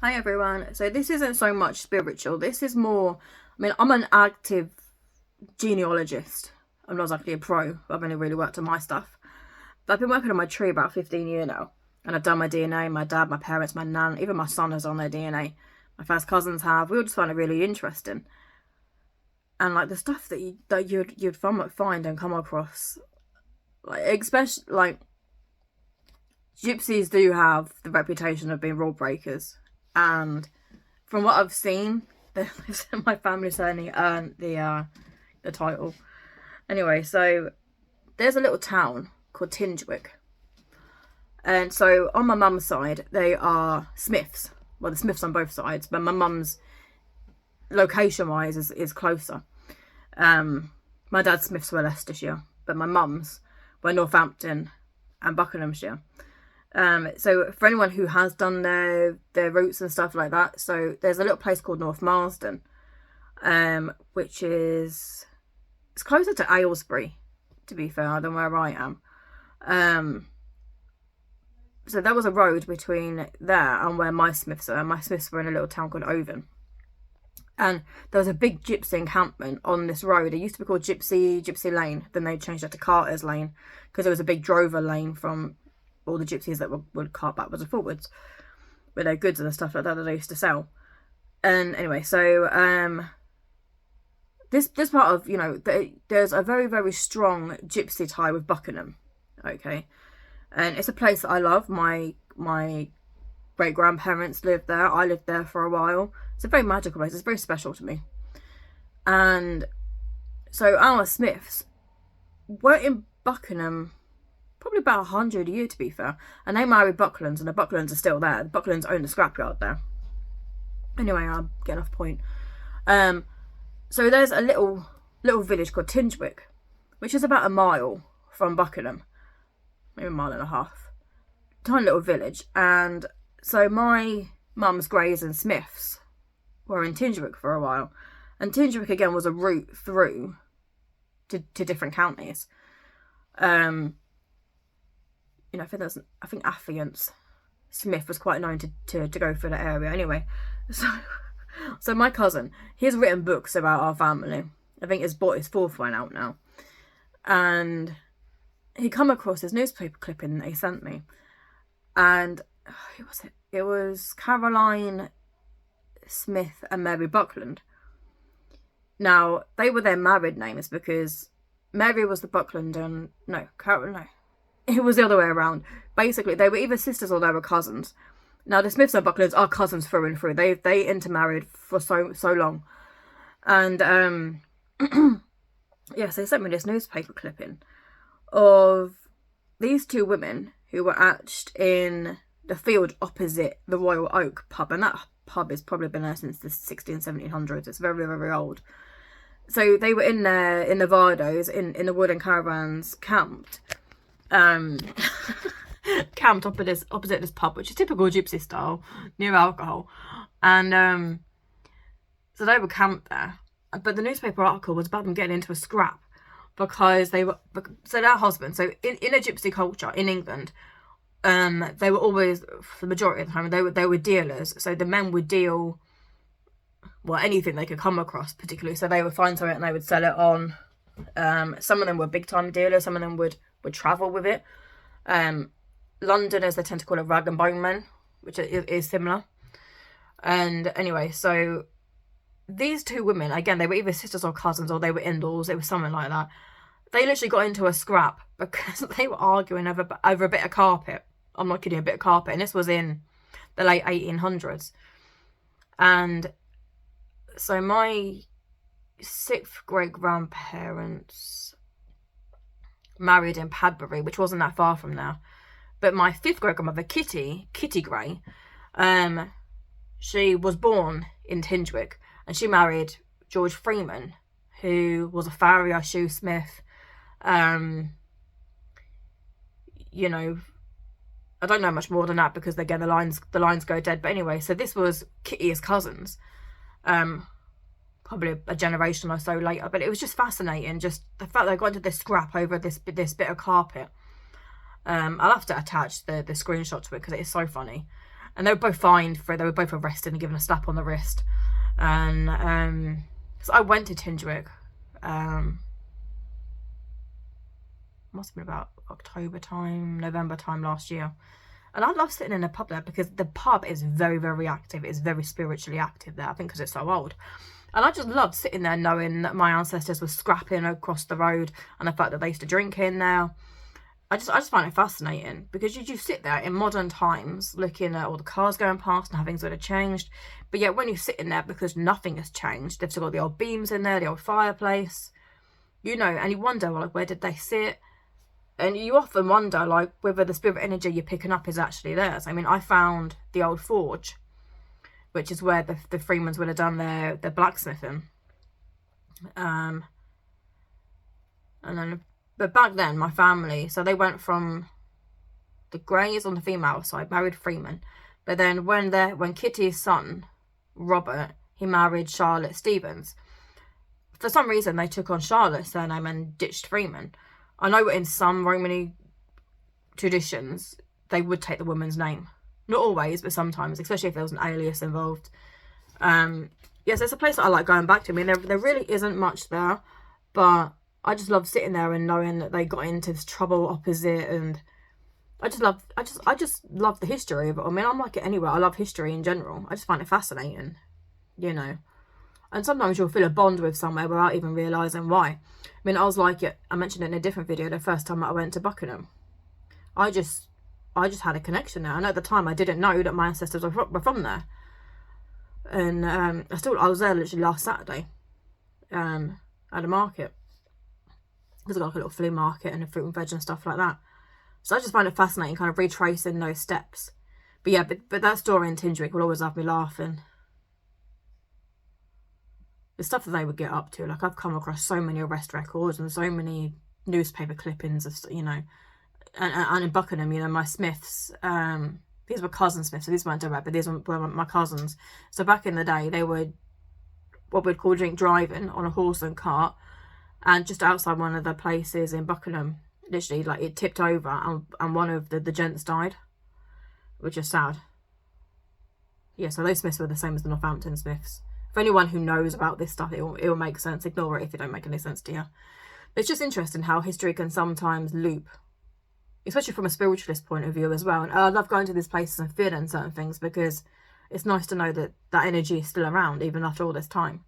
Hi everyone. So this isn't so much spiritual. This is more, I'm an active genealogist. I'm not exactly a pro. I've only really worked on my stuff. But I've been working on my tree about 15 years now. And I've done my DNA, my dad, my parents, my nan, even my son has on their DNA. My first cousins have. We all just find it really interesting. And like the stuff that you'd find and come across, like especially like gypsies do have the reputation of being rule breakers. And from what I've seen, my family certainly earned the title. Anyway, so there's a little town called Tingewick, and so on my mum's side they are Smiths. Well, the Smiths on both sides, but my mum's location-wise is closer. My dad's Smiths were Leicestershire, but my mum's were Northampton and Buckinghamshire. So for anyone who has done their roots and stuff like that, so there's a little place called North Marsden, which it's closer to Aylesbury, to be fair, than where I am. So there was a road between there and where my Smiths are. My Smiths were in a little town called Oven. And there was a big gypsy encampment on this road. It used to be called Gypsy Lane. Then they changed it to Carter's Lane because there was a big drover lane from all the gypsies that would cart backwards and forwards with their goods and stuff like that they used to sell. And anyway, so this part of, there's a very, very strong gypsy tie with Buckingham, okay? And it's a place that I love. My great-grandparents lived there. I lived there for a while. It's a very magical place. It's very special to me. And so our Smiths were in Buckingham probably about 100 a year, to be fair. And they married Bucklands, and the Bucklands are still there. The Bucklands own the scrapyard there. Anyway, I'm getting off point. So there's a little village called Tingewick, which is about a mile from Buckingham. Maybe a mile and a half. Tiny little village. And so my mum's Greys and Smiths were in Tingewick for a while. And Tingewick, again, was a route through to different counties. I think Affiance Smith was quite known to go through that area. Anyway, so my cousin, he's written books about our family. I think he's bought his fourth one out now. And he come across his newspaper clipping that he sent me. And who was it? It was Caroline Smith and Mary Buckland. Now, they were their married names because Mary was the Buckland and... No. It was the other way around. Basically, they were either sisters or they were cousins. Now, the Smiths and Bucklands are cousins through and through. They intermarried for so long. And, yes, they sent me this newspaper clipping of these two women who were hatched in the field opposite the Royal Oak pub. And that pub has probably been there since the 1700s. It's very, very old. So they were in there, in the Vardos, in the wooden caravans, camped. Camped opposite this pub, which is typical gypsy style, near alcohol. And so they were camped there. But the newspaper article was about them getting into a scrap because their husband, so in a gypsy culture in England, they were always, for the majority of the time, they were dealers. So the men would deal, well, anything they could come across particularly. So they would find something and they would sell it on. Some of them were big time dealers, some of them would travel with it. Londoners, they tend to call it rag and bone men, which is similar. And anyway, so these two women, again, they were either sisters or cousins, or they were in-laws. It was something like that. They literally got into a scrap because they were arguing over a bit of carpet. I'm not kidding, a bit of carpet. And this was in the late 1800s. And so my 6th great-grandparents married in Padbury, which wasn't that far from there. But my 5th great-grandmother, Kitty Gray, she was born in Tingewick, and she married George Freeman, who was a farrier, shoesmith. I don't know much more than that because, again, the lines go dead. But anyway, so this was Kitty's cousins. Probably a generation or so later, but it was just fascinating, just the fact that I got into this scrap over this bit of carpet. I'll have to attach the screenshot to it because it is so funny. and they were both fined for it. They were both arrested and given a slap on the wrist. And so I went to Tindwick. Must have been about October time, November time last year. And I love sitting in a pub there because the pub is very, very active. It's very spiritually active there, I think, because it's so old. And I just loved sitting there knowing that my ancestors were scrapping across the road, and the fact that they used to drink in there. I just find it fascinating, because you sit there in modern times looking at all the cars going past and how things would have changed. But yet when you sit in there, because nothing has changed, they've still got the old beams in there, the old fireplace, you know, and you wonder, well, like, where did they sit? And you often wonder, like, whether the spirit energy you're picking up is actually theirs. I mean, I found the old forge, which is where the Freemans would have done their blacksmithing. And then, but back then, my family, so they went from the Greys on the female side, married Freeman. But then when Kitty's son, Robert, he married Charlotte Stevens. For some reason, they took on Charlotte's surname and ditched Freeman. I know in some Romany traditions, they would take the woman's name. Not always, but sometimes, especially if there was an alias involved. Yes, it's a place that I like going back to. I mean, there really isn't much there, but I just love sitting there and knowing that they got into this trouble opposite, and I just love the history of it. I mean, I'm like it anywhere. I love history in general. I just find it fascinating, you know. And sometimes you'll feel a bond with somewhere without even realising why. I mean, I was like it, I mentioned it in a different video, the first time I went to Buckingham. I just had a connection there. And at the time, I didn't know that my ancestors were from there. And I was there literally last Saturday at a market. Because I got like a little flea market and a fruit and veg and stuff like that. So I just find it fascinating, kind of retracing those steps. But yeah, but that story in Tindwick will always have me laughing. The stuff that they would get up to, like, I've come across so many arrest records and so many newspaper clippings of, you know, and in Buckingham, you know, my Smiths, these were cousin Smiths, so these weren't direct, but these were my cousins. So back in the day, they would what we'd call drink driving on a horse and cart, and just outside one of the places in Buckingham, literally, like, it tipped over and one of the gents died, which is sad. Yeah, so those Smiths were the same as the Northampton Smiths. For anyone who knows about this stuff, it will make sense. Ignore it if it don't make any sense to you. It's just interesting how history can sometimes loop, especially from a spiritualist point of view as well. And I love going to these places and feeling certain things, because it's nice to know that that energy is still around even after all this time.